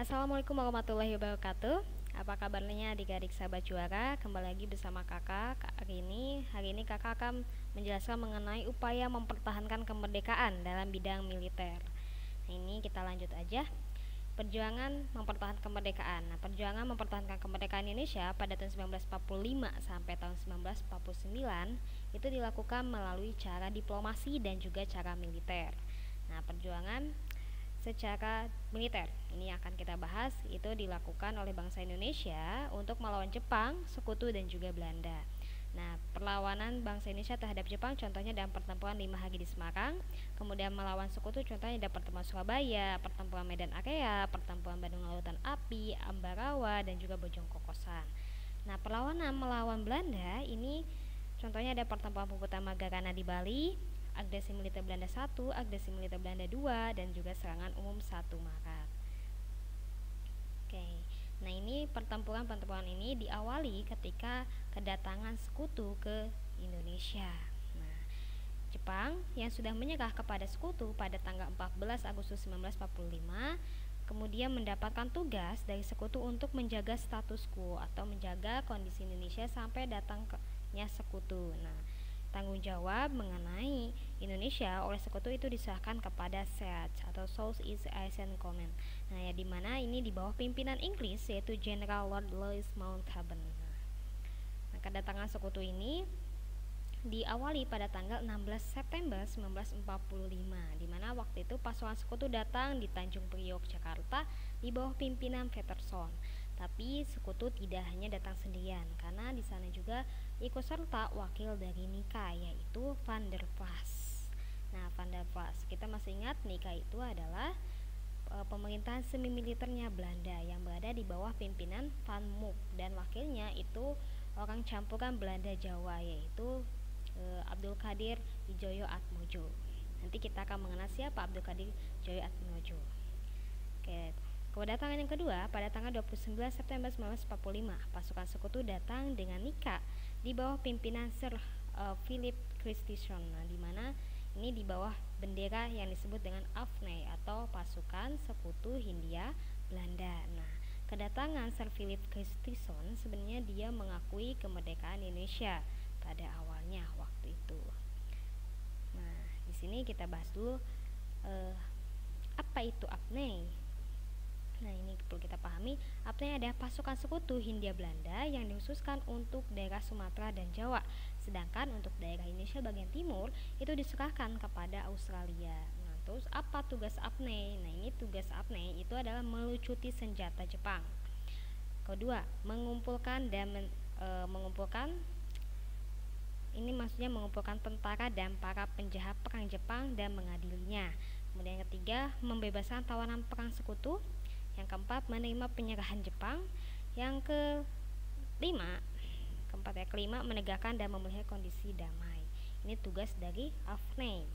Assalamualaikum warahmatullahi wabarakatuh. Apa kabarnya adik-adik sahabat juara? Kembali lagi bersama kakak. Hari ini kakak akan menjelaskan mengenai upaya mempertahankan kemerdekaan dalam bidang militer. Nah, ini kita lanjut aja. Perjuangan mempertahankan kemerdekaan. Nah, perjuangan mempertahankan kemerdekaan Indonesia pada tahun 1945 sampai tahun 1949 itu dilakukan melalui cara diplomasi dan juga cara militer. Nah, perjuangan secara militer ini akan kita bahas itu dilakukan oleh bangsa Indonesia untuk melawan Jepang, Sekutu dan juga Belanda. Nah, perlawanan bangsa Indonesia terhadap Jepang contohnya dalam pertempuran 5 hari di Semarang, kemudian melawan Sekutu contohnya dalam pertempuran Surabaya, pertempuran Medan Area, pertempuran Bandung Lautan Api, Ambarawa dan juga Bojong Kokosan. Nah, perlawanan melawan Belanda ini contohnya ada pertempuran Puputan Magarana di Bali, agresi militer Belanda 1, agresi militer Belanda 2, dan juga serangan umum 1 Maret. Oke. Nah, ini pertempuran ini diawali ketika kedatangan Sekutu ke Indonesia. Nah, Jepang yang sudah menyerah kepada Sekutu pada tanggal 14 Agustus 1945 kemudian mendapatkan tugas dari Sekutu untuk menjaga status quo atau menjaga kondisi Indonesia sampai datangnya Sekutu. Nah, tanggung jawab mengenai Indonesia oleh Sekutu itu diserahkan kepada SEAC atau South East Asian Command. Nah, ya di mana ini di bawah pimpinan Inggris yaitu General Lord Louis Mountbatten. Nah, kedatangan Sekutu ini diawali pada tanggal 16 September 1945 di mana waktu itu pasukan Sekutu datang di Tanjung Priok, Jakarta di bawah pimpinan Patterson. Tapi Sekutu tidak hanya datang sendirian karena di sana juga ikut serta wakil dari Nika yaitu Van der Plas. Nah, Van der Plas, kita masih ingat Nika itu adalah pemerintahan semi militernya Belanda yang berada di bawah pimpinan Van Mook dan wakilnya itu orang campuran Belanda Jawa yaitu Abdul Qadir Widjojo Atmojo. Nanti kita akan mengenal siapa Abdul Qadir Widjojo Atmojo. Oke. Kedatangan yang kedua pada tanggal 29 September 1945, pasukan Sekutu datang dengan Nika di bawah pimpinan Sir Philip Christison. Nah, di mana ini di bawah bendera yang disebut dengan AFNE atau pasukan Sekutu Hindia Belanda. Nah, kedatangan Sir Philip Christison sebenarnya dia mengakui kemerdekaan Indonesia pada awalnya waktu itu. Nah, di sini kita bahas dulu apa itu AFNE. Nah, ini perlu kita pahami, AFNE adalah pasukan Sekutu Hindia Belanda yang dikhususkan untuk daerah Sumatera dan Jawa. Sedangkan untuk daerah Indonesia bagian timur itu diserahkan kepada Australia. Nah, terus apa tugas AFNE? Nah, ini tugas AFNE itu adalah melucuti senjata Jepang. Kedua, mengumpulkan mengumpulkan tentara dan para penjahat perang Jepang dan mengadilinya. Kemudian yang ketiga, membebaskan tawanan perang Sekutu. Yang keempat, menerima penyerahan Jepang. Yang kelima, menegakkan dan memelihara kondisi damai. Ini tugas dari AFNE.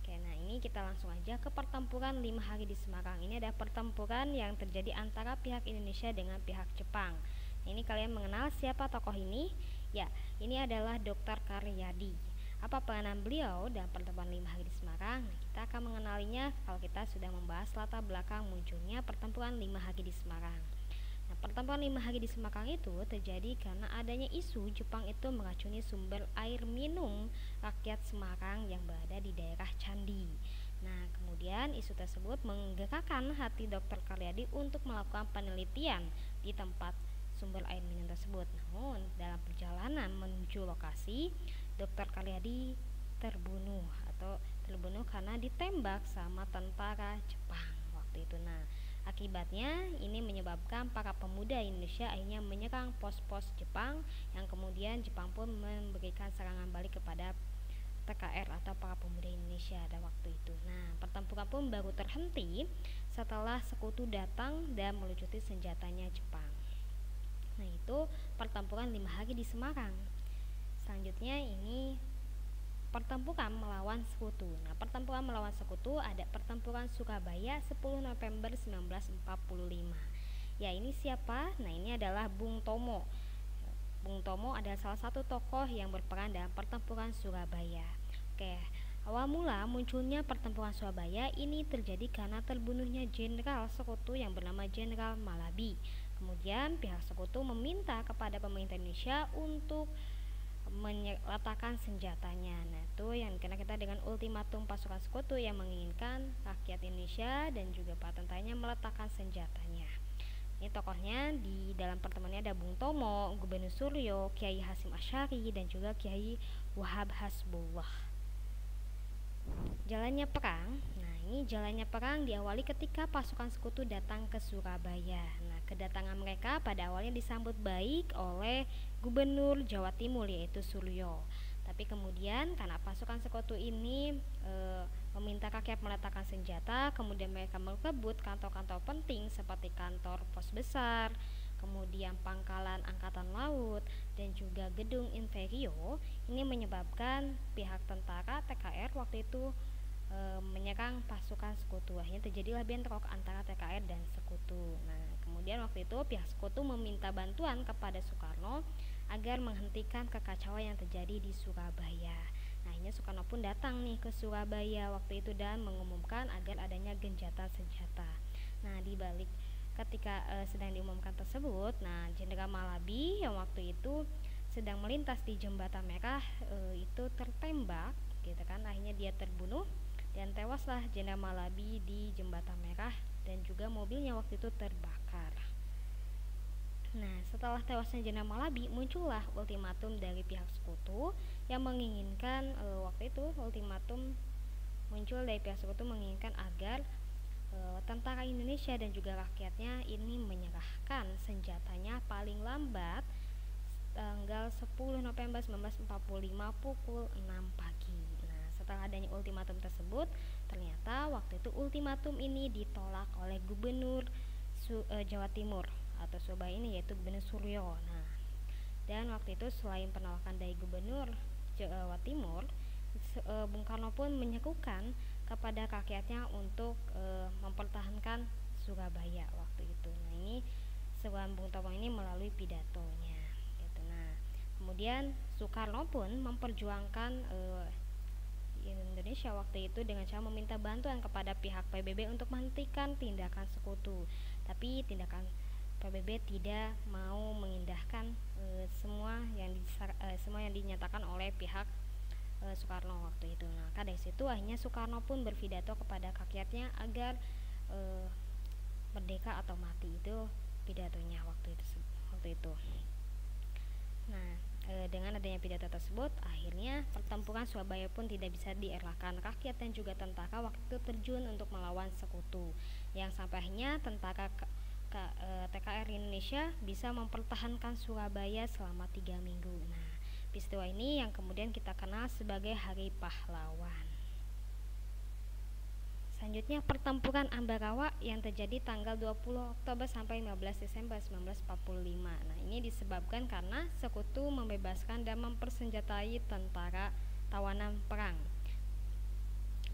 Oke, nah ini kita langsung aja ke pertempuran 5 hari di Semarang. Ini ada pertempuran yang terjadi antara pihak Indonesia dengan pihak Jepang. Nah, ini kalian mengenal siapa tokoh ini? Ya, ini adalah Dr. Karyadi. Apa peranan beliau dalam pertempuran 5 hari di Semarang? Nah, kita akan mengenalinya kalau kita sudah membahas latar belakang munculnya pertempuran 5 hari di Semarang. Nah, pertempuran 5 hari di Semarang itu terjadi karena adanya isu Jepang itu meracuni sumber air minum rakyat Semarang yang berada di daerah Candi. Nah, kemudian isu tersebut menggerakkan hati Dr. Karyadi untuk melakukan penelitian di tempat sumber air minum tersebut. Namun, dalam perjalanan menuju lokasi, Dr. Karyadi terbunuh karena ditembak sama tentara Jepang waktu itu. Nah, akibatnya ini menyebabkan para pemuda Indonesia akhirnya menyerang pos-pos Jepang yang kemudian Jepang pun memberikan serangan balik kepada TKR atau para pemuda Indonesia pada waktu itu. Nah, pertempuran pun baru terhenti setelah Sekutu datang dan melucuti senjatanya Jepang. Nah, itu pertempuran 5 hari di Semarang. Selanjutnya ini pertempuran melawan Sekutu. Nah, pertempuran melawan Sekutu ada pertempuran Surabaya 10 November 1945. Ya, ini siapa? Nah, ini adalah Bung Tomo. Bung Tomo adalah salah satu tokoh yang berperan dalam pertempuran Surabaya. Oke, Awal mula munculnya pertempuran Surabaya ini terjadi karena terbunuhnya jenderal sekutu yang bernama Jenderal Malabi. Kemudian pihak sekutu meminta kepada pemerintah Indonesia untuk meletakkan senjatanya. Nah, itu yang kita dengan ultimatum pasukan sekutu yang menginginkan rakyat Indonesia dan juga para tentaranya meletakkan senjatanya. Ini tokohnya di dalam pertemuannya ada Bung Tomo, Gubernur Suryo, Kiai Hasyim Asy'ari dan juga Kiai Wahab Hasbullah. Jalannya perang. Nah, ini jalannya perang diawali ketika pasukan sekutu datang ke Surabaya. Nah, kedatangan mereka pada awalnya disambut baik oleh Gubernur Jawa Timur yaitu Suryo. Tapi kemudian karena pasukan sekutu ini meminta rakyat meletakkan senjata, kemudian mereka merebut kantor-kantor penting seperti kantor pos besar, kemudian pangkalan angkatan laut dan juga gedung Inferio. Ini menyebabkan pihak tentara TKR waktu itu menyerang pasukan sekutu. Akhirnya terjadilah bentrok antara TKR dan sekutu. Nah, kemudian waktu itu pihak sekutu meminta bantuan kepada Soekarno agar menghentikan kekacauan yang terjadi di Surabaya. Nah, akhirnya Soekarno pun datang nih ke Surabaya waktu itu dan mengumumkan agar adanya gencatan senjata. Nah, di balik ketika sedang diumumkan tersebut, nah Jenderal Malabi yang waktu itu sedang melintas di Jembatan Merah itu tertembak, gitu kan. Akhirnya dia terbunuh dan tewaslah Jenderal Malabi di Jembatan Merah dan juga mobilnya waktu itu terbakar. Nah, setelah tewasnya Jenderal Malabi, muncullah ultimatum dari pihak sekutu yang menginginkan waktu itu ultimatum muncul dari pihak sekutu menginginkan agar tentara Indonesia dan juga rakyatnya ini menyerahkan senjatanya paling lambat tanggal 10 November 1945 pukul 6 pagi. Nah, setelah adanya ultimatum tersebut, ternyata waktu itu ultimatum ini ditolak oleh Gubernur Jawa Timur atau Surabaya ini yaitu Gubernur Suryo. Nah, dan waktu itu selain penolakan dari Gubernur Jawa Timur, Bung Karno pun menyerukan kepada rakyatnya untuk mempertahankan Surabaya waktu itu. Nah, ini seruan Bung Tomo ini melalui pidatonya. Gitu. Nah, kemudian Soekarno pun memperjuangkan Indonesia waktu itu dengan cara meminta bantuan kepada pihak PBB untuk menghentikan tindakan sekutu. Tapi tindakan PBB tidak mau mengindahkan semua yang dinyatakan oleh pihak Soekarno waktu itu. Nah, dari situ akhirnya Soekarno pun berpidato kepada rakyatnya agar merdeka atau mati, itu pidatonya waktu itu. Nah, dengan adanya pidato tersebut, akhirnya pertempuran Surabaya pun tidak bisa dielakkan. Rakyat dan juga tentara waktu itu terjun untuk melawan sekutu, yang sampai akhirnya tentara TKR Indonesia bisa mempertahankan Surabaya selama 3 minggu. Nah, peristiwa ini yang kemudian kita kenal sebagai Hari Pahlawan. Selanjutnya pertempuran Ambarawa yang terjadi tanggal 20 Oktober sampai 15 Desember 1945. Nah, ini disebabkan karena sekutu membebaskan dan mempersenjatai tentara tawanan perang.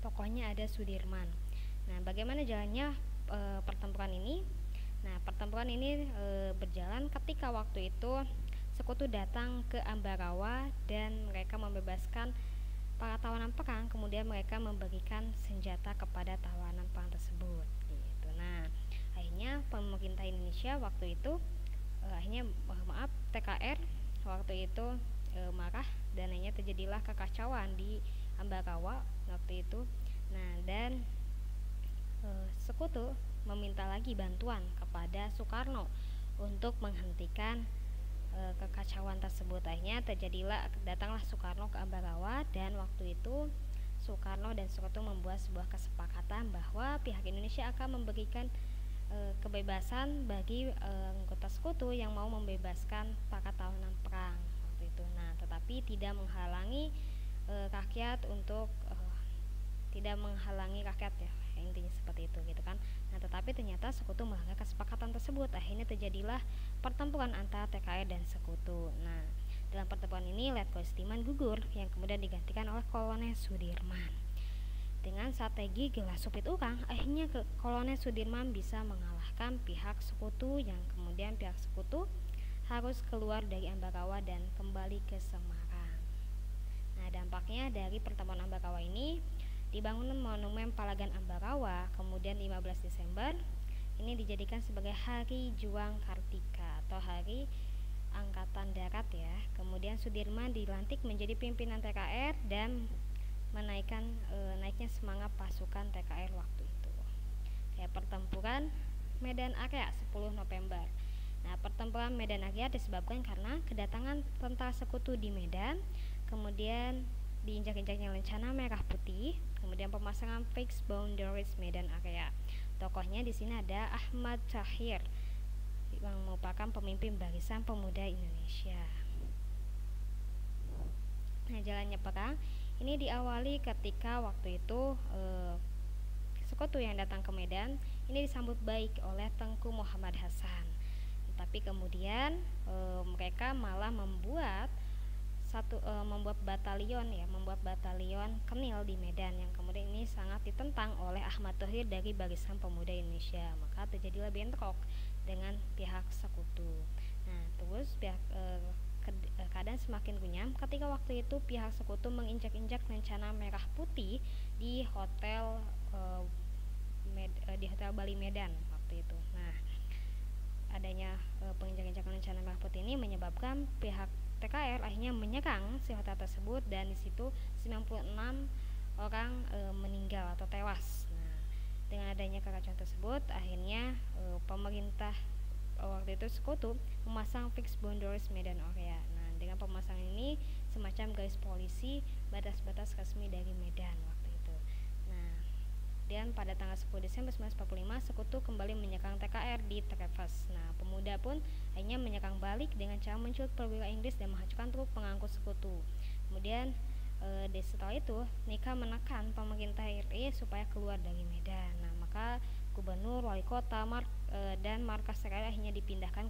Tokohnya ada Sudirman. Nah, bagaimana jalannya pertempuran ini? Nah, pertempuran ini berjalan ketika waktu itu sekutu datang ke Ambarawa dan mereka membebaskan para tawanan perang, kemudian mereka memberikan senjata kepada tawanan perang tersebut. Gitu. Nah, akhirnya pemerintah Indonesia waktu itu TKR waktu itu marah dan akhirnya terjadilah kekacauan di Ambarawa waktu itu. Nah, dan sekutu meminta lagi bantuan kepada Soekarno untuk menghentikan kekacauan tersebut. Akhirnya datanglah Soekarno ke Ambarawa dan waktu itu Soekarno dan sekutu membuat sebuah kesepakatan bahwa pihak Indonesia akan memberikan kebebasan bagi anggota sekutu yang mau membebaskan para tawanan perang waktu itu. Nah, tetapi tidak menghalangi rakyat ya, intinya seperti itu gitu kan. Nah, tetapi ternyata sekutu melanggar kesepakatan tersebut. Akhirnya terjadilah pertempuran antara TKR dan sekutu. Nah, dalam pertempuran ini Letko Sudirman gugur yang kemudian digantikan oleh Kolonel Sudirman. Dengan strategi gelas supit urang, akhirnya Kolonel Sudirman bisa mengalahkan pihak sekutu yang kemudian pihak sekutu harus keluar dari Ambarawa dan kembali ke Semarang. Nah, Nah, dampaknya dari pertemuan Ambarawa ini dibangun monumen Palagan Ambarawa. Kemudian 15 Desember ini dijadikan sebagai Hari Juang Kartika atau Hari Angkatan Darat ya. Kemudian Sudirman dilantik menjadi pimpinan TKR dan naiknya semangat pasukan TKR waktu itu. Ya, pertempuran Medan Area 10 November. Nah, pertempuran Medan Area disebabkan karena kedatangan tentara sekutu di Medan, kemudian diinjak-injaknya lencana merah putih, kemudian pemasangan fixed boundaries Medan Area. Tokohnya di sini ada Ahmad Tahir yang merupakan pemimpin Barisan Pemuda Indonesia. Nah, jalannya perang ini diawali ketika waktu itu sekutu yang datang ke Medan ini disambut baik oleh Tengku Muhammad Hasan. Tapi kemudian mereka malah membuat batalion Kenil di Medan yang kemudian ini sangat ditentang oleh Ahmad Thohir dari Barisan Pemuda Indonesia. Maka terjadilah bentrok dengan pihak sekutu. Nah, terus keadaan semakin runyam ketika waktu itu pihak sekutu menginjak-injak lencana merah putih di hotel Bali Medan waktu itu. Nah, adanya penginjak-injakan lencana merah putih ini menyebabkan pihak TKR akhirnya menyerang si hotel tersebut dan di situ 96 orang meninggal atau tewas. Nah, dengan adanya kekacauan tersebut akhirnya pemerintah waktu itu sekutu memasang fixed boundaries Medan Area. Nah, dengan pemasangan ini semacam garis polisi batas-batas resmi dari Medan waktu itu. Nah, dan pada tanggal 10 Desember 1945 sekutu kembali menyerang TKR di Treves. Nah, pemuda pun akhirnya menyerang balik dengan cara menculik perwira Inggris dan menghancurkan truk pengangkut sekutu. Kemudian setelah itu Nika menekan pemerintah RI supaya keluar dari Medan. Nah, maka gubernur, wali kota, dan markas TKR akhirnya dipindahkan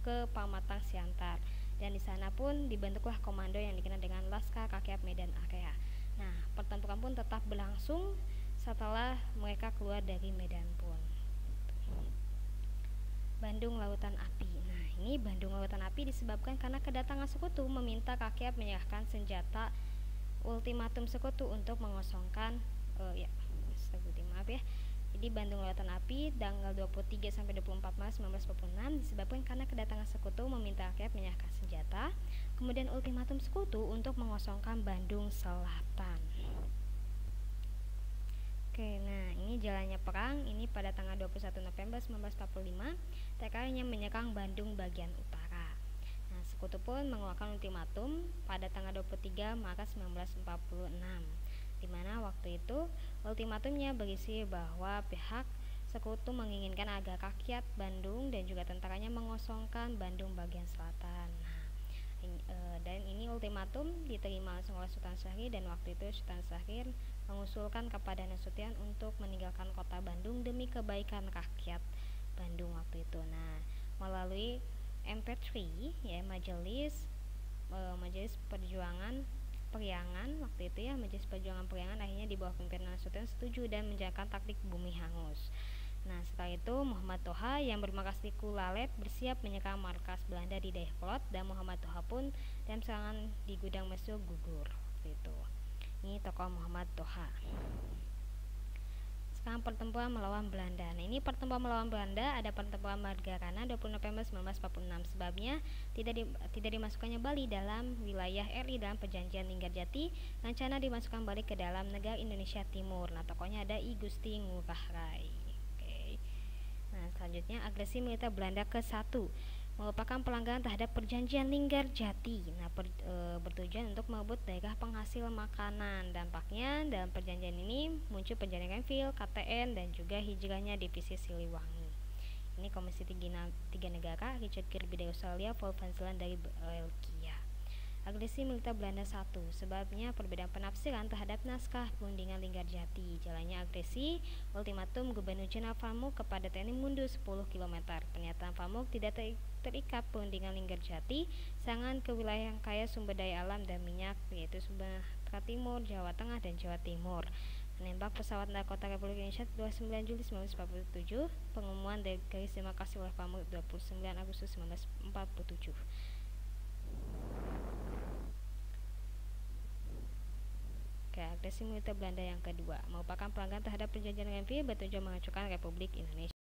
ke Pamatang Siantar. Dan di sana pun dibentuklah komando yang dikenal dengan Laskar Rakyat Medan Area. Nah, pertempuran pun tetap berlangsung setelah mereka keluar dari Medan pun. Bandung Lautan Api. Nah, ini Bandung Lautan Api disebabkan karena kedatangan sekutu meminta rakyat menyerahkan senjata. Ultimatum sekutu untuk mengosongkan Jadi Bandung Lautan Api tanggal 23 sampai 24 Maret 1946 disebabkan karena kedatangan sekutu meminta rakyat menyerahkan senjata. Kemudian ultimatum sekutu untuk mengosongkan Bandung Selatan. Oke, nah ini jalannya perang ini pada tanggal 21 November 1945 TKR-nya menyerang Bandung bagian utara. Nah, sekutu pun mengeluarkan ultimatum pada tanggal 23 Maret 1946, di mana waktu itu ultimatumnya berisi bahwa pihak sekutu menginginkan agar rakyat Bandung dan juga tentaranya mengosongkan Bandung bagian selatan. Nah, dan ini ultimatum diterima langsung oleh Sultan Syahrir dan waktu itu Sultan Syahrir mengusulkan kepada Nasution untuk meninggalkan kota Bandung demi kebaikan rakyat Bandung waktu itu. Nah, melalui MP3 ya Majelis Perjuangan Periangan waktu itu ya Majelis Perjuangan Periangan akhirnya di bawah pimpinan Nasution setuju dan menjalankan taktik bumi hangus. Nah, setelah itu Muhammad Toha yang bermarkas di Kulalet bersiap menyerang markas Belanda di Dayakolot dan Muhammad Toha pun dalam serangan di Gudang Mesu gugur waktu itu. Ini tokoh Muhammad Toha. Sekarang pertempuran melawan Belanda. Nah, ini pertempuran melawan Belanda ada pertempuran Margarana 20 November 1946. Sebabnya tidak dimasukkannya Bali dalam wilayah RI dalam perjanjian Linggarjati, rencana dimasukkan Bali ke dalam negara Indonesia Timur. Nah, tokohnya ada I Gusti Ngurah Rai. Nah, selanjutnya agresi militer Belanda ke-1 merupakan pelanggaran terhadap perjanjian Linggarjati. Nah, bertujuan untuk merebut daerah penghasil makanan. Dampaknya dalam perjanjian ini muncul perjanjian Renville, KTN dan juga hijrahnya divisi Siliwangi. Ini Komisi 3 negara, Richard Kirby dari Australia, Paul van Zeeland dari Belgia. Agresi militer Belanda 1, sebabnya perbedaan penafsiran terhadap naskah perundingan Linggarjati. Jalannya agresi, ultimatum Gubernur Jenderal Farmuk kepada TNI mundur 10 km. Pernyataan Farmuk tidak terikat perundingan Linggarjati, serangan ke wilayah yang kaya sumber daya alam dan minyak, yaitu Sumatera Timur, Jawa Tengah, dan Jawa Timur. Menembak pesawat narkotika Republik Indonesia 29 Juli 1947, pengumuman dari garis terima kasih oleh Farmuk 29 Agustus 1947. Oke, agresi militer Belanda yang kedua merupakan pelanggaran terhadap perjanjian Renville bertujuan menghancurkan Republik Indonesia.